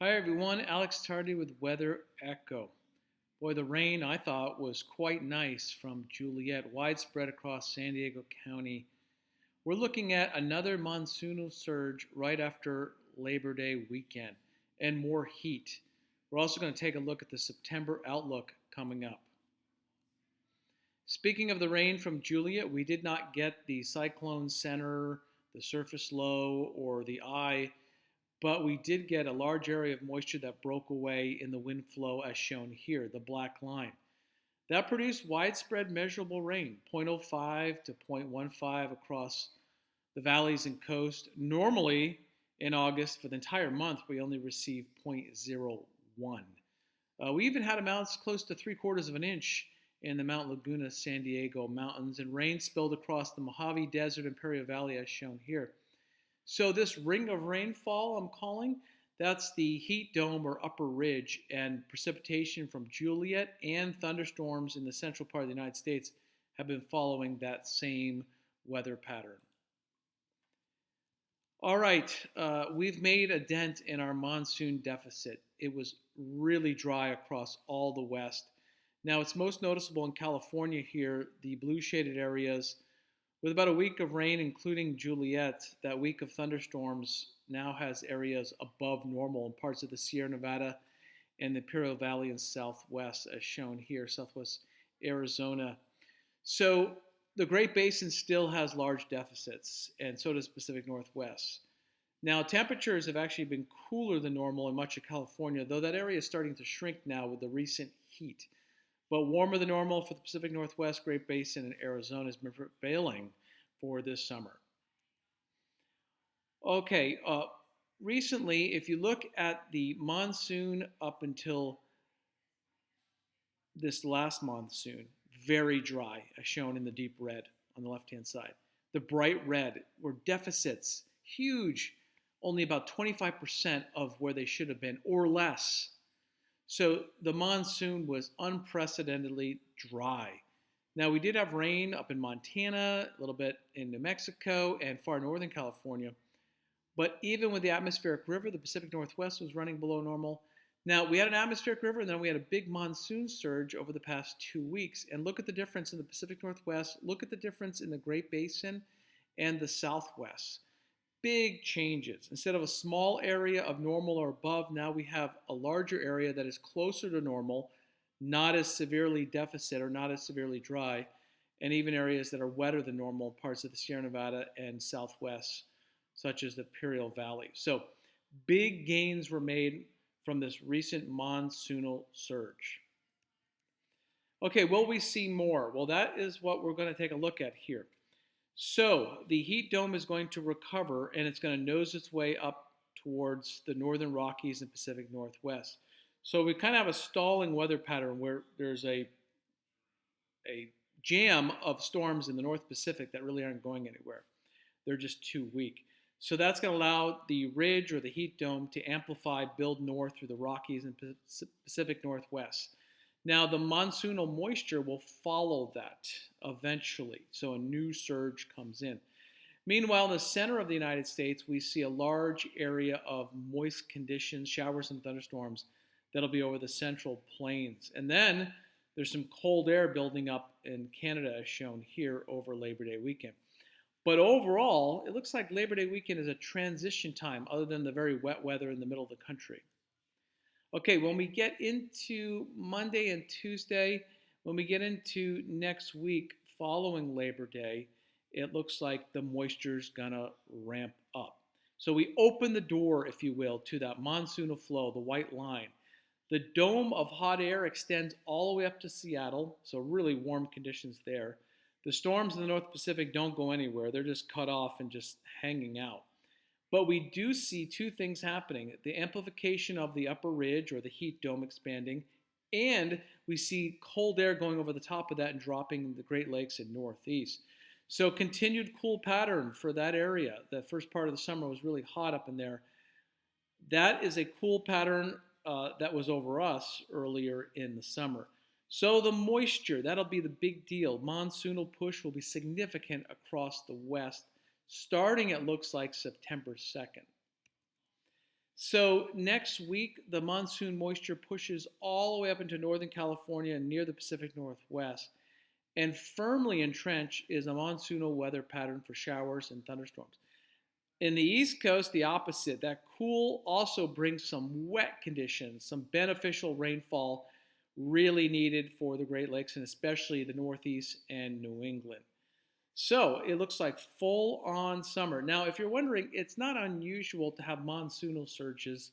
Hi everyone, Alex Tardy with Weather Echo. Boy, the rain I thought was quite nice from Juliet, widespread across San Diego County. We're looking at another monsoonal surge right after Labor Day weekend and more heat. We're also going to take a look at the September outlook coming up. Speaking of the rain from Juliet, we did not get the cyclone center, the surface low, or the eye, but we did get a large area of moisture that broke away in the wind flow as shown here, the black line. That produced widespread measurable rain, 0.05 to 0.15 across the valleys and coast. Normally in August, for the entire month, we only received 0.01. We even had amounts close to 3/4 of an inch in the Mount Laguna, San Diego mountains, and rain spilled across the Mojave Desert and Imperial Valley as shown here. So this ring of rainfall I'm calling, that's the heat dome or upper ridge, and precipitation from Juliet and thunderstorms in the central part of the United States have been following that same weather pattern. All right, we've made a dent in our monsoon deficit. It was really dry across all the West. Now it's most noticeable in California here, the blue shaded areas. With about a week of rain, including Juliet, that week of thunderstorms now has areas above normal in parts of the Sierra Nevada and the Imperial Valley and Southwest, as shown here, Southwest Arizona. So the Great Basin still has large deficits, and so does Pacific Northwest. Now, temperatures have actually been cooler than normal in much of California, though that area is starting to shrink now with the recent heat. But warmer than normal for the Pacific Northwest, Great Basin, and Arizona has been prevailing for this summer. Okay, recently, if you look at the monsoon up until this last monsoon, very dry, as shown in the deep red on the left-hand side. The bright red were deficits, huge, only about 25% of where they should have been, or less. So the monsoon was unprecedentedly dry. Now, we did have rain up in Montana, a little bit in New Mexico, and far northern California. But even with the atmospheric river, the Pacific Northwest was running below normal. Now, we had an atmospheric river, and then we had a big monsoon surge over the past 2 weeks. And look at the difference in the Pacific Northwest. Look at the difference in the Great Basin and the Southwest. Big changes. Instead of a small area of normal or above, now we have a larger area that is closer to normal, not as severely deficit or not as severely dry, and even areas that are wetter than normal, parts of the Sierra Nevada and Southwest, such as the Imperial Valley. So big gains were made from this recent monsoonal surge. Okay, will we see more? Well, that is what we're going to take a look at here. So the heat dome is going to recover, and it's going to nose its way up towards the northern Rockies and Pacific Northwest. So we kind of have a stalling weather pattern where there's a jam of storms in the North Pacific that really aren't going anywhere. They're just too weak. So that's going to allow the ridge or the heat dome to amplify, build north through the Rockies and Pacific Northwest. Now, the monsoonal moisture will follow that eventually, so a new surge comes in. Meanwhile, in the center of the United States, we see a large area of moist conditions, showers and thunderstorms that'll be over the central plains. And then there's some cold air building up in Canada, as shown here over Labor Day weekend. But overall, it looks like Labor Day weekend is a transition time, other than the very wet weather in the middle of the country. Okay, when we get into Monday and Tuesday, when we get into next week following Labor Day, it looks like the moisture's gonna ramp up. So we open the door, if you will, to that monsoonal flow, the white line. The dome of hot air extends all the way up to Seattle, so really warm conditions there. The storms in the North Pacific don't go anywhere. They're just cut off and just hanging out. But we do see two things happening: the amplification of the upper ridge or the heat dome expanding, and we see cold air going over the top of that and dropping the Great Lakes and Northeast. So continued cool pattern for that area. The first part of the summer was really hot up in there. That is a cool pattern that was over us earlier in the summer. So the moisture, that'll be the big deal. Monsoonal push will be significant across the West, starting, it looks like, September 2nd. So next week, the monsoon moisture pushes all the way up into Northern California and near the Pacific Northwest. And firmly entrenched is a monsoonal weather pattern for showers and thunderstorms. In the East Coast, the opposite. That cool also brings some wet conditions, some beneficial rainfall really needed for the Great Lakes and especially the Northeast and New England. So it looks like full on summer. Now, if you're wondering, it's not unusual to have monsoonal surges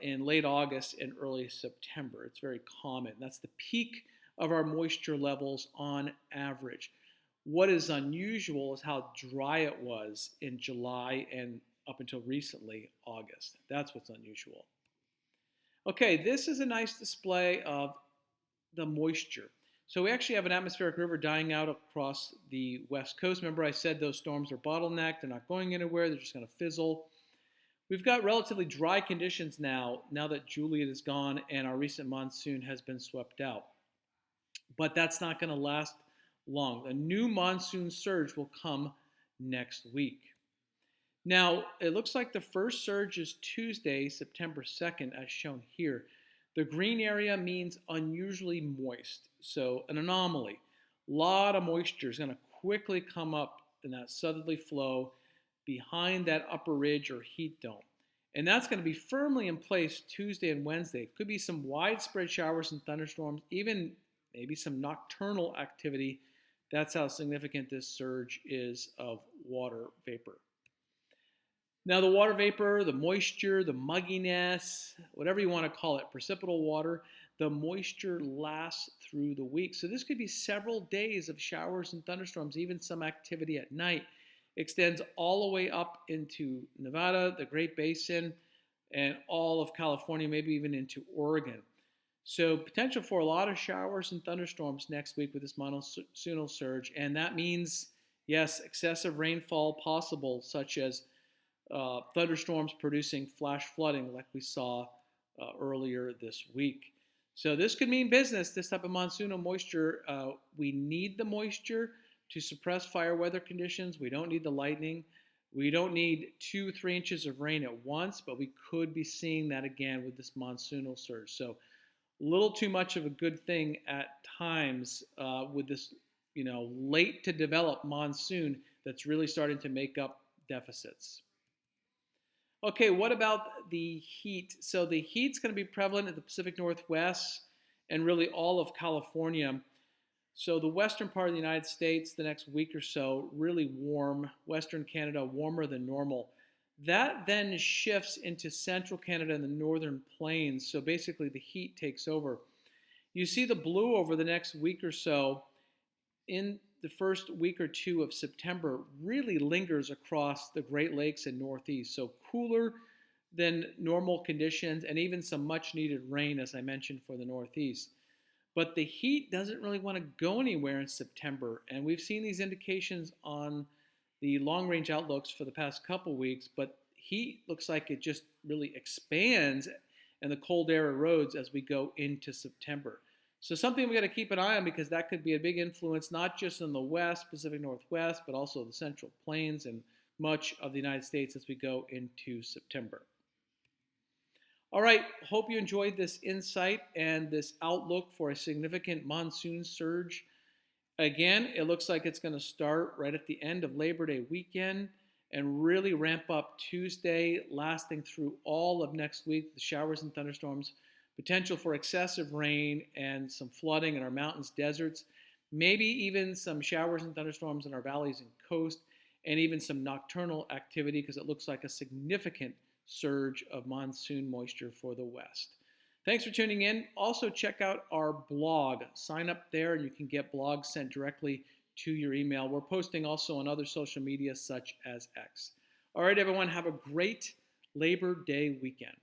in late August and early September. It's very common. That's the peak of our moisture levels on average. What is unusual is how dry it was in July and up until recently, August. That's what's unusual. Okay, this is a nice display of the moisture. So we actually have an atmospheric river dying out across the west coast. Remember I said those storms are bottlenecked. They're not going anywhere. They're just going to fizzle. We've got relatively dry conditions now that Juliet is gone and our recent monsoon has been swept out. But that's not going to last long. A new monsoon surge will come next week. Now, it looks like the first surge is Tuesday, September 2nd, as shown here. The green area means unusually moist, so an anomaly. A lot of moisture is going to quickly come up in that southerly flow behind that upper ridge or heat dome. And that's going to be firmly in place Tuesday and Wednesday. Could be some widespread showers and thunderstorms, even maybe some nocturnal activity. That's how significant this surge is of water vapor. Now, the water vapor, the moisture, the mugginess, whatever you want to call it, precipitable water, the moisture lasts through the week. So this could be several days of showers and thunderstorms, even some activity at night. Extends all the way up into Nevada, the Great Basin, and all of California, maybe even into Oregon. So potential for a lot of showers and thunderstorms next week with this monsoonal surge. And that means, yes, excessive rainfall possible, such as thunderstorms producing flash flooding like we saw earlier this week. So this could mean business, this type of monsoonal moisture. We need the moisture to suppress fire weather conditions. We don't need the lightning. We don't need 2-3 inches of rain at once, but we could be seeing that again with this monsoonal surge. So a little too much of a good thing at times with this, late to develop monsoon that's really starting to make up deficits. Okay, what about the heat? So the heat's going to be prevalent in the Pacific Northwest and really all of California. So the western part of the United States, the next week or so, really warm. Western Canada, warmer than normal. That then shifts into central Canada and the northern plains. So basically the heat takes over. You see the blue over the next week or so in the first week or two of September really lingers across the Great Lakes and Northeast. So cooler than normal conditions and even some much needed rain, as I mentioned, for the Northeast. But the heat doesn't really want to go anywhere in September. And we've seen these indications on the long-range outlooks for the past couple weeks, but heat looks like it just really expands and the cold air erodes as we go into September. So something we got to keep an eye on because that could be a big influence, not just in the West, Pacific Northwest, but also the Central Plains and much of the United States as we go into September. All right, hope you enjoyed this insight and this outlook for a significant monsoon surge. Again, it looks like it's going to start right at the end of Labor Day weekend and really ramp up Tuesday, lasting through all of next week, the showers and thunderstorms. Potential for excessive rain and some flooding in our mountains, deserts, maybe even some showers and thunderstorms in our valleys and coast, and even some nocturnal activity because it looks like a significant surge of monsoon moisture for the West. Thanks for tuning in. Also, check out our blog. Sign up there and you can get blogs sent directly to your email. We're posting also on other social media such as X. All right, everyone, have a great Labor Day weekend.